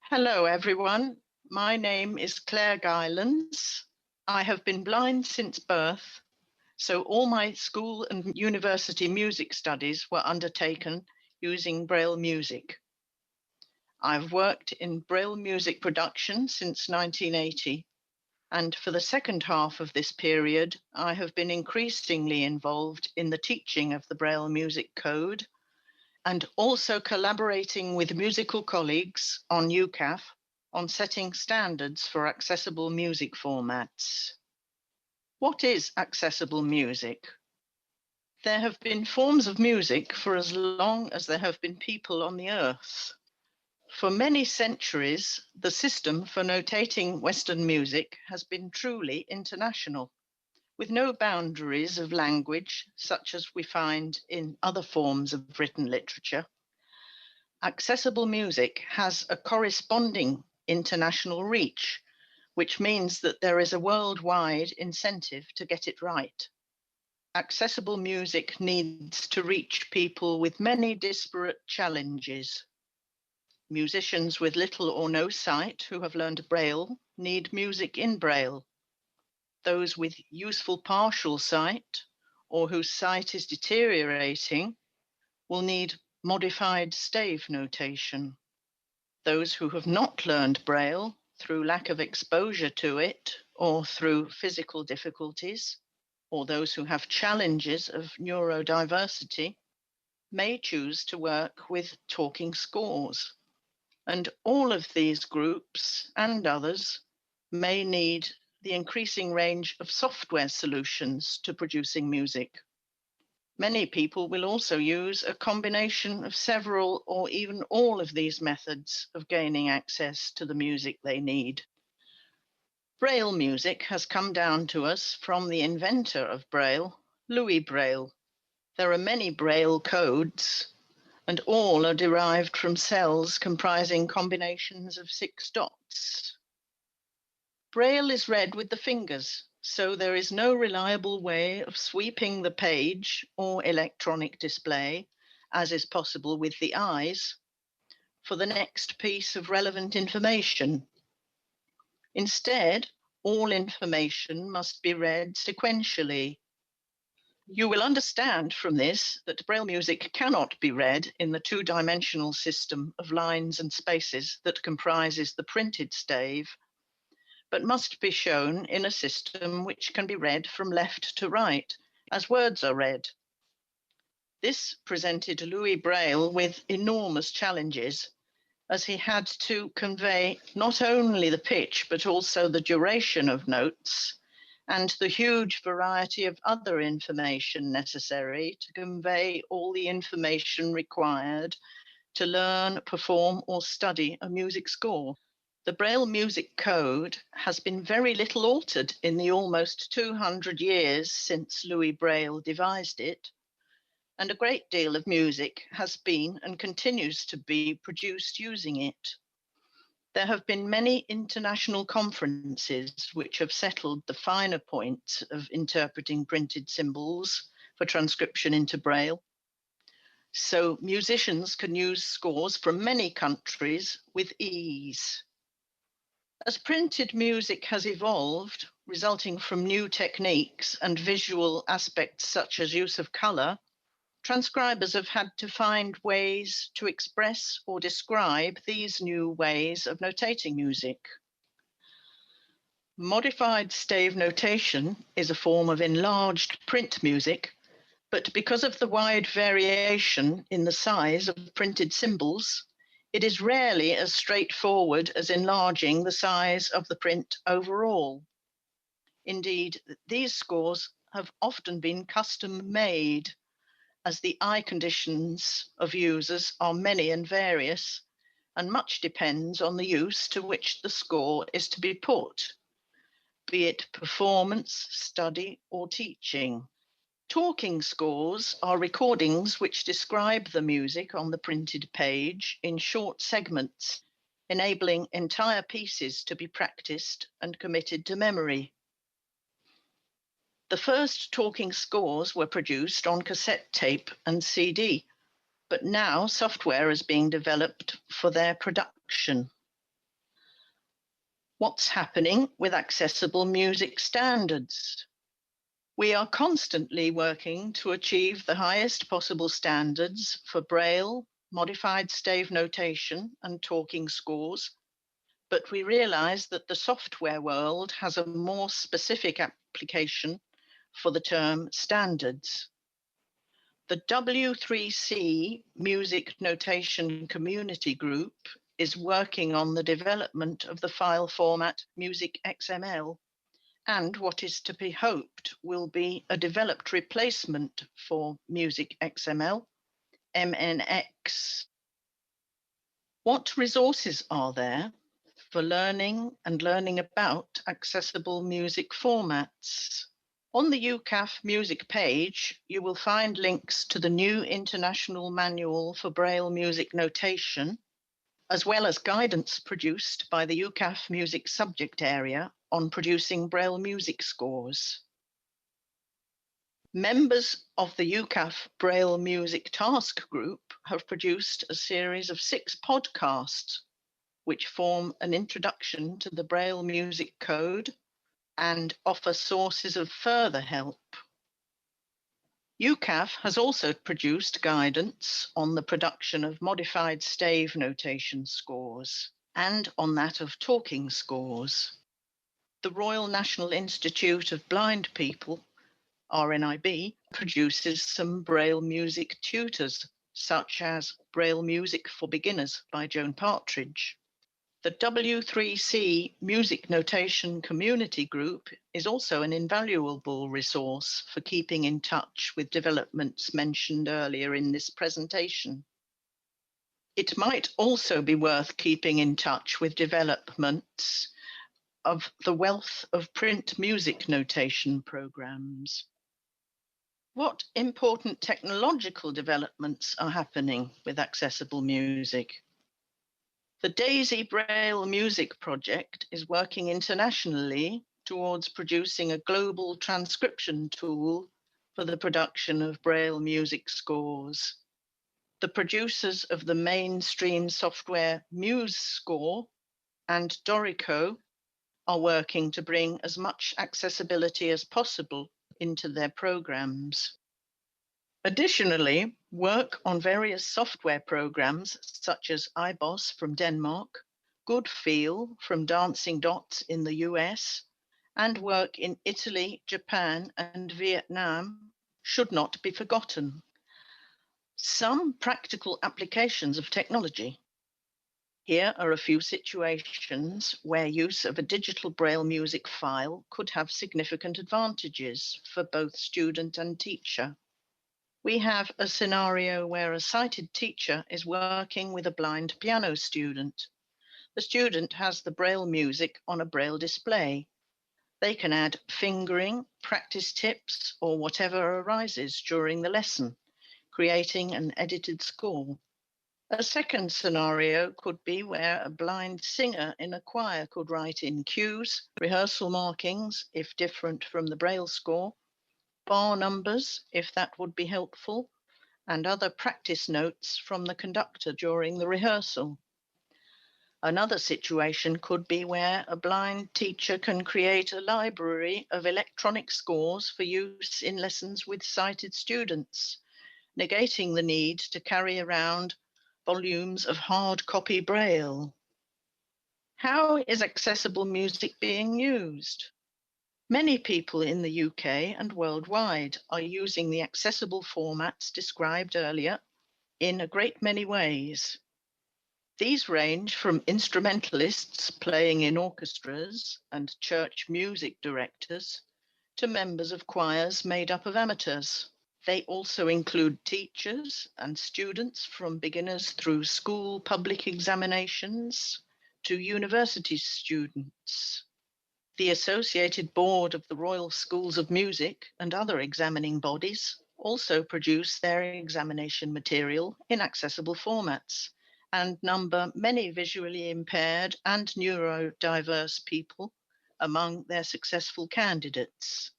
Hello, everyone. My name is Clare Gaillans. I have been blind since birth, so all my school and university music studies were undertaken using Braille music. I've worked in Braille music production since 1980, and for the second half of this period, I have been increasingly involved in the teaching of the Braille music code and also collaborating with musical colleagues on UKAAF on setting standards for accessible music formats. What is accessible music? There have been forms of music for as long as there have been people on the earth. For many centuries, the system for notating Western music has been truly international, with no boundaries of language, such as we find in other forms of written literature. Accessible music has a corresponding international reach, which means that there is a worldwide incentive to get it right. Accessible music needs to reach people with many disparate challenges. Musicians with little or no sight who have learned Braille need music in Braille. Those with useful partial sight or whose sight is deteriorating will need modified stave notation. Those who have not learned Braille through lack of exposure to it or through physical difficulties, or those who have challenges of neurodiversity, may choose to work with talking scores. And all of these groups and others may need the increasing range of software solutions to producing music. Many people will also use a combination of several or even all of these methods of gaining access to the music they need. Braille music has come down to us from the inventor of Braille, Louis Braille. There are many Braille codes, and all are derived from cells comprising combinations of 6 dots. Braille is read with the fingers, so there is no reliable way of sweeping the page or electronic display, as is possible with the eyes, for the next piece of relevant information. Instead, all information must be read sequentially. You will understand from this that Braille music cannot be read in the two-dimensional system of lines and spaces that comprises the printed stave, but must be shown in a system which can be read from left to right, as words are read. This presented Louis Braille with enormous challenges, as he had to convey not only the pitch, but also the duration of notes, and the huge variety of other information necessary to convey all the information required to learn, perform, or study a music score. The Braille music code has been very little altered in the almost 200 years since Louis Braille devised it, and a great deal of music has been and continues to be produced using it. There have been many international conferences which have settled the finer points of interpreting printed symbols for transcription into Braille. So musicians can use scores from many countries with ease. As printed music has evolved, resulting from new techniques and visual aspects such as use of color, transcribers have had to find ways to express or describe these new ways of notating music. Modified stave notation is a form of enlarged print music, but because of the wide variation in the size of printed symbols, it is rarely as straightforward as enlarging the size of the print overall. Indeed, these scores have often been custom made, as the eye conditions of users are many and various, and much depends on the use to which the score is to be put, be it performance, study, or teaching. Talking scores are recordings which describe the music on the printed page in short segments, enabling entire pieces to be practiced and committed to memory. The first talking scores were produced on cassette tape and CD, but now software is being developed for their production. What's happening with accessible music standards? We are constantly working to achieve the highest possible standards for Braille, modified stave notation, and talking scores, but we realize that the software world has a more specific application for the term standards. The W3C Music Notation Community Group is working on the development of the file format Music XML, and what is to be hoped will be a developed replacement for Music XML, MNX. What resources are there for learning and learning about accessible music formats? On the UKAAF music page, you will find links to the new International Manual for Braille Music Notation, as well as guidance produced by the UKAAF music subject area on producing Braille music scores. Members of the UKAAF Braille Music Task Group have produced a series of 6 podcasts, which form an introduction to the Braille music code and offer sources of further help. UKAAF has also produced guidance on the production of modified stave notation scores and on that of talking scores. The Royal National Institute of Blind People, RNIB, produces some Braille music tutors, such as Braille Music for Beginners by Joan Partridge. The W3C Music Notation Community Group is also an invaluable resource for keeping in touch with developments mentioned earlier in this presentation. It might also be worth keeping in touch with developments of the wealth of print music notation programs. What important technological developments are happening with accessible music? The DAISY Braille Music Project is working internationally towards producing a global transcription tool for the production of Braille music scores. The producers of the mainstream software MuseScore and Dorico are working to bring as much accessibility as possible into their programs. Additionally, work on various software programs such as iBoss from Denmark, Goodfeel from Dancing Dots in the US, and work in Italy, Japan, and Vietnam should not be forgotten. Some practical applications of technology. Here are a few situations where use of a digital Braille music file could have significant advantages for both student and teacher. We have a scenario where a sighted teacher is working with a blind piano student. The student has the Braille music on a Braille display. They can add fingering, practice tips, or whatever arises during the lesson, creating an edited score. A second scenario could be where a blind singer in a choir could write in cues, rehearsal markings, if different from the Braille score, bar numbers, if that would be helpful, and other practice notes from the conductor during the rehearsal. Another situation could be where a blind teacher can create a library of electronic scores for use in lessons with sighted students, negating the need to carry around volumes of hard copy Braille. How is accessible music being used? Many people in the UK and worldwide are using the accessible formats described earlier in a great many ways. These range from instrumentalists playing in orchestras and church music directors to members of choirs made up of amateurs. They also include teachers and students from beginners through school public examinations to university students. The Associated Board of the Royal Schools of Music and other examining bodies also produce their examination material in accessible formats and number many visually impaired and neurodiverse people among their successful candidates.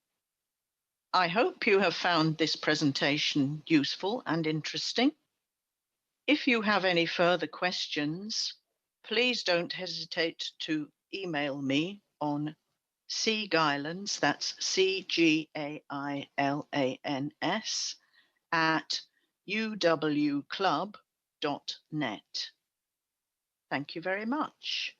I hope you have found this presentation useful and interesting. If you have any further questions, please don't hesitate to email me on cgailans, that's CGAILANS, at uwclub.net. Thank you very much.